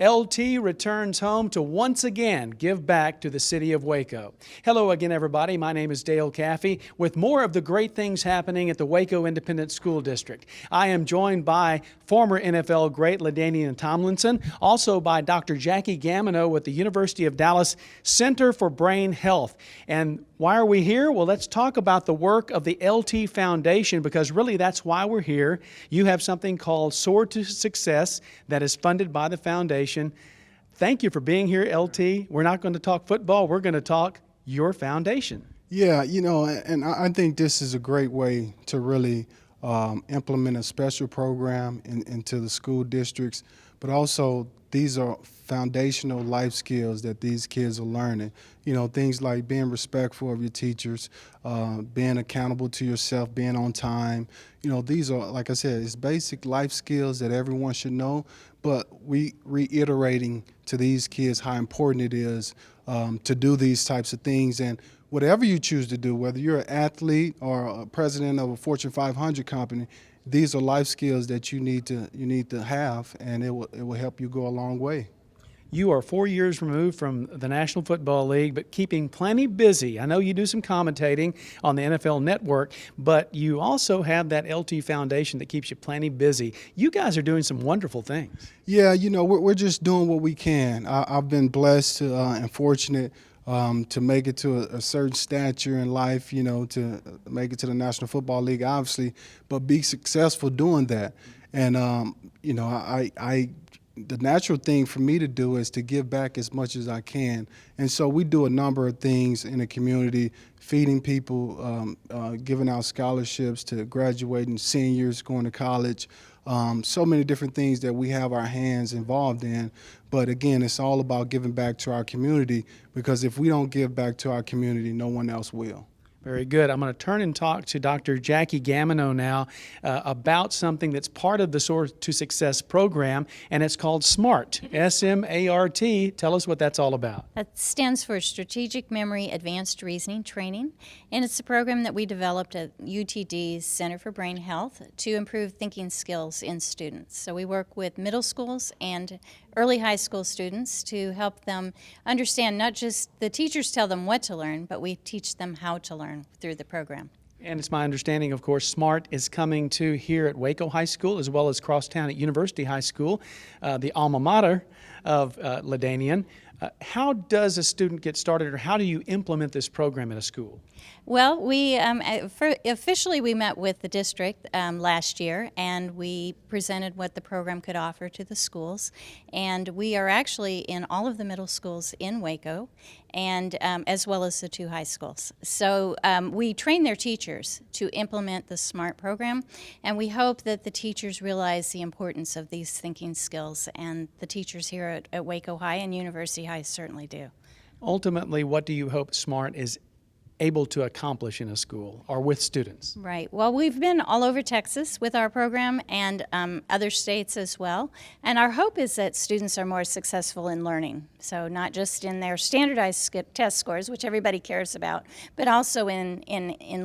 LT returns home to once again give back to the city of Waco. Hello again, everybody. My name is Dale Caffey with more of the great things happening at the Waco Independent School District. I am joined by former NFL great LaDainian Tomlinson, also by Dr. Jackie Gamino with the University of Dallas Center for Brain Health. And why are we here? Well, let's talk about the work of the LT Foundation, because really that's why we're here. You have something called Soar to Success that is funded by the foundation. Thank you for being here, LT. We're not going to talk football. We're going to talk your foundation. Yeah, and I think this is a great way to really implement a special program into the school districts, but also these are foundational life skills that these kids are learning. Things like being respectful of your teachers, being accountable to yourself, being on time. These are, like I said, it's basic life skills that everyone should know, but we reiterating to these kids how important it is to do these types of things. And whatever you choose to do, whether you're an athlete or a president of a Fortune 500 company, these are life skills that you need to have, and it will help you go a long way. You are 4 years removed from the National Football League, but keeping plenty busy. I know you do some commentating on the NFL Network, but you also have that LT Foundation that keeps you plenty busy. You guys are doing some wonderful things. Yeah, we're just doing what we can. I've been blessed and fortunate to make it to a certain stature in life, to make it to the National Football League, obviously, but be successful doing that. And, the natural thing for me to do is to give back as much as I can. And so we do a number of things in the community, feeding people, giving out scholarships to graduating seniors going to college, so many different things that we have our hands involved in. But again, it's all about giving back to our community, because if we don't give back to our community, no one else will. Very good. I'm going to turn and talk to Dr. Jackie Gamino now about something that's part of the Soar to Success program, and it's called SMART, S-M-A-R-T. Tell us what that's all about. That stands for Strategic Memory Advanced Reasoning Training, and it's a program that we developed at UTD's Center for Brain Health to improve thinking skills in students. So we work with middle schools and early high school students to help them understand, not just the teachers tell them what to learn, but we teach them how to learn through the program. And it's my understanding, of course, SMART is coming to here at Waco High School as well as Crosstown at University High School, the alma mater of LaDainian. How does a student get started, or how do you implement this program in a school? Well, officially we met with the district last year, and we presented what the program could offer to the schools. And we are actually in all of the middle schools in Waco, and as well as the 2 high schools. So we train their teachers to implement the SMART program, and we hope that the teachers realize the importance of these thinking skills, and the teachers here at Waco High and University High certainly do. Ultimately, what do you hope SMART is able to accomplish in a school or with students? Right. Well, we've been all over Texas with our program, and other states as well. And our hope is that students are more successful in learning. So not just in their standardized test scores, which everybody cares about, but also in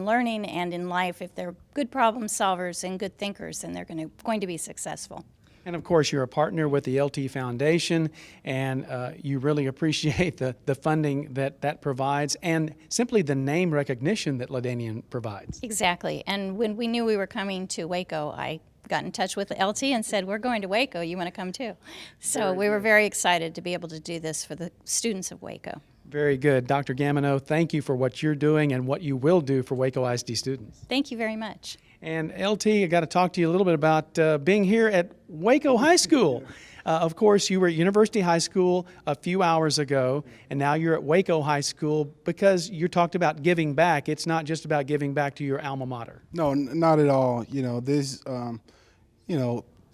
learning and in life. If they're good problem solvers and good thinkers, then they're going to be successful. And of course, you're a partner with the LT Foundation, and you really appreciate the funding that provides, and simply the name recognition that LaDainian provides. Exactly. And when we knew we were coming to Waco, I got in touch with the LT and said, we're going to Waco, you want to come too? So we were very excited to be able to do this for the students of Waco. Very good. Dr. Gamino, thank you for what you're doing and what you will do for Waco ISD students. Thank you very much. And LT, I got to talk to you a little bit about being here at Waco High School. Of course, you were at University High School a few hours ago, and now you're at Waco High School because you talked about giving back. It's not just about giving back to your alma mater. No, not at all.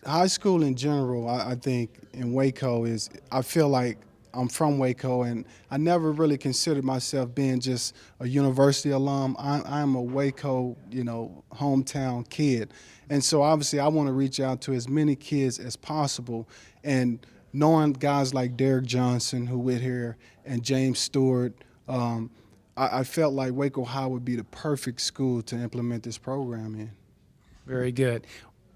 High school in general, I think in Waco I feel like I'm from Waco, and I never really considered myself being just a university alum. I'm a Waco, hometown kid. And so obviously I want to reach out to as many kids as possible. And knowing guys like Derek Johnson, who went here, and James Stewart, I felt like Waco High would be the perfect school to implement this program in. Very good.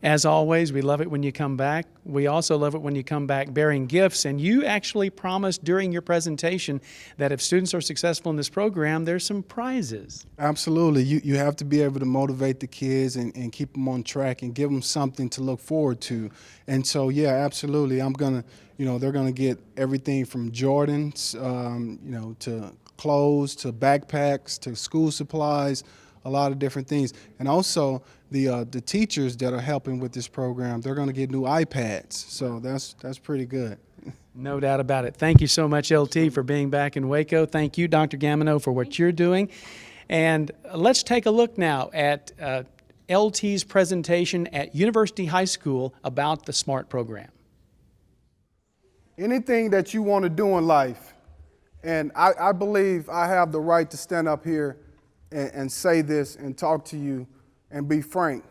As always, we love it when you come back. We also love it when you come back bearing gifts. And you actually promised during your presentation that if students are successful in this program, there's some prizes. Absolutely. You have to be able to motivate the kids and keep them on track and give them something to look forward to. And so, yeah, absolutely. I'm going to, they're going to get everything from Jordans, to clothes, to backpacks, to school supplies, a lot of different things. And also the teachers that are helping with this program, they're going to get new iPads. So that's pretty good. No doubt about it. Thank you so much, LT, for being back in Waco. Thank you, Dr. Gamino, for what you're doing. And let's take a look now at LT's presentation at University High School about the SMART program. Anything that you want to do in life, and I believe I have the right to stand up here and say this and talk to you and be frank.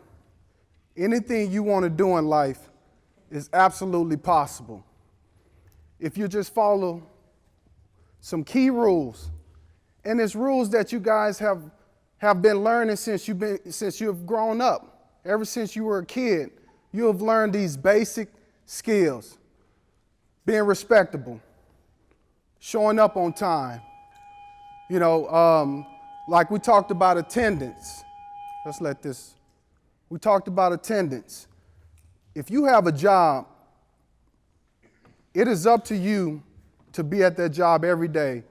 Anything you want to do in life is absolutely possible. If you just follow some key rules, and it's rules that you guys have been learning since you've grown up. Ever since you were a kid, you have learned these basic skills. Being respectable, showing up on time, like we talked about attendance. We talked about attendance. If you have a job, it is up to you to be at that job every day.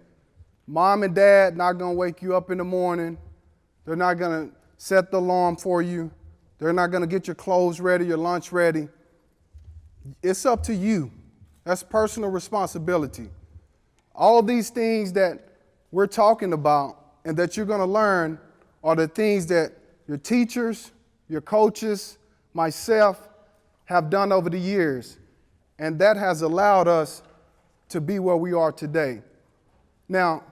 Mom and dad not gonna wake you up in the morning. They're not gonna set the alarm for you. They're not gonna get your clothes ready, your lunch ready. It's up to you. That's personal responsibility. All these things that we're talking about and that you're gonna learn are the things that your teachers, your coaches, myself have done over the years. And that has allowed us to be where we are today. Now,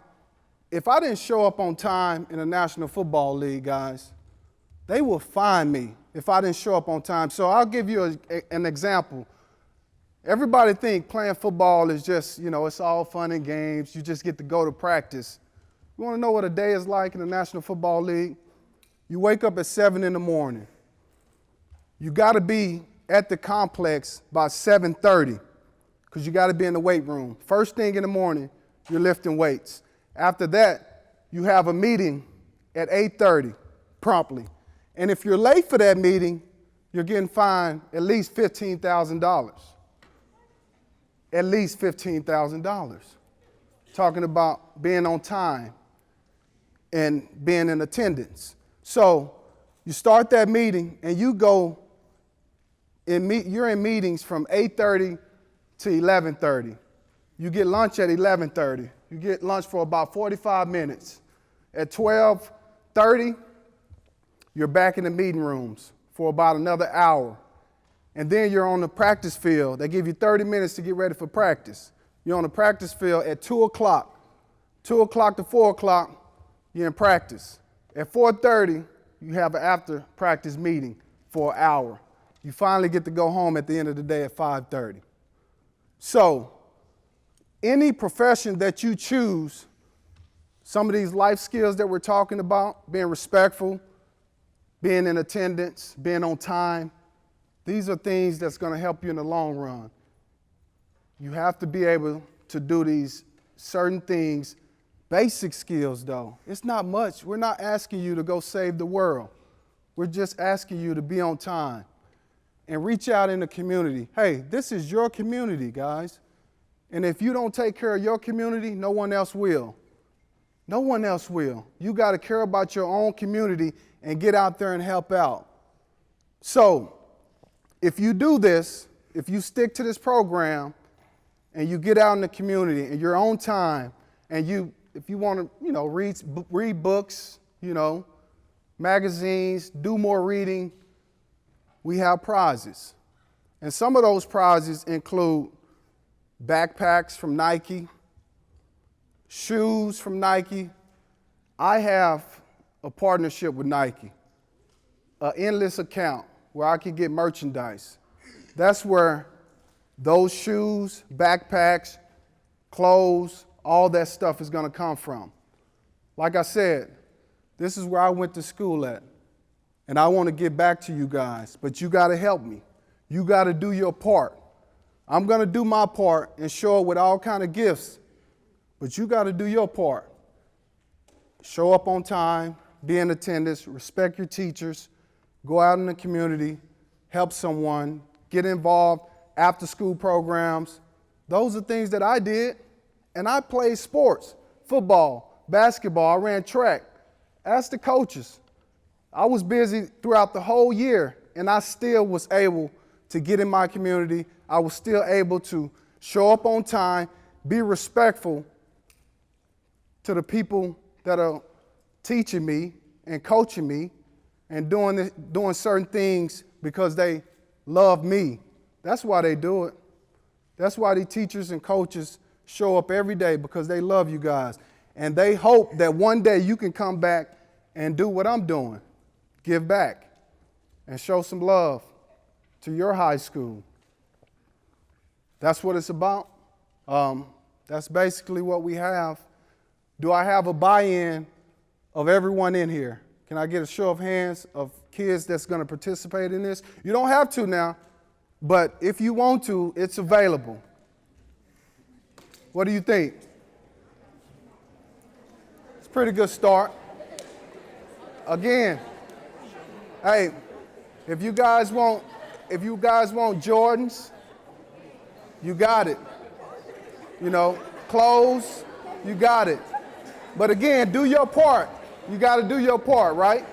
if I didn't show up on time in the National Football League, guys, they will fine me if I didn't show up on time. So I'll give you an example. Everybody think playing football is just, it's all fun and games. You just get to go to practice. You want to know what a day is like in the National Football League? You wake up at 7 in the morning. You got to be at the complex by 7:30 because you got to be in the weight room. First thing in the morning, you're lifting weights. After that, you have a meeting at 8:30 promptly. And if you're late for that meeting, you're getting fined at least $15,000. At least $15,000. Talking about being on time and being in attendance. So you start that meeting and you go you're in meetings from 8:30 to 11:30. You get lunch at 11:30. You get lunch for about 45 minutes. At 12:30, you're back in the meeting rooms for about another hour. And then you're on the practice field. They give you 30 minutes to get ready for practice. You're on the practice field at 2 o'clock. 2 o'clock to 4 o'clock, you're in practice. At 4:30, you have an after practice meeting for an hour. You finally get to go home at the end of the day at 5:30. So, any profession that you choose, some of these life skills that we're talking about, being respectful, being in attendance, being on time, these are things that's going to help you in the long run. You have to be able to do these certain things, basic skills though. It's not much. We're not asking you to go save the world. We're just asking you to be on time and reach out in the community. Hey, this is your community, guys. And if you don't take care of your community, no one else will. No one else will. You got to care about your own community and get out there and help out. So, if you do this, if you stick to this program and you get out in the community and you're on time and if you want to, read books, magazines, do more reading, we have prizes. And some of those prizes include backpacks from Nike, shoes from Nike. I have a partnership with Nike, an endless account where I can get merchandise. That's where those shoes, backpacks, clothes, all that stuff is going to come from. Like I said, this is where I went to school at. and I want to give back to you guys, but you got to help me. You got to do your part. I'm going to do my part and show up with all kind of gifts, but you got to do your part. Show up on time, be in attendance, respect your teachers, go out in the community, help someone, get involved, after school programs. Those are things that I did, and I played sports, football, basketball, I ran track. Ask the coaches. I was busy throughout the whole year, and I still was able to get in my community. I was still able to show up on time, be respectful to the people that are teaching me and coaching me and doing certain things because they love me. That's why they do it. That's why the teachers and coaches show up every day, because they love you guys. And they hope that one day you can come back and do what I'm doing, give back and show some love to your high school. That's what it's about. That's basically what we have. Do I have a buy-in of everyone in here? Can I get a show of hands of kids that's going to participate in this? You don't have to now, but if you want to, it's available. What do you think? It's a pretty good start. Again, hey, if you guys want Jordans, you got it. You know, clothes, you got it. But again, do your part. You got to do your part, right?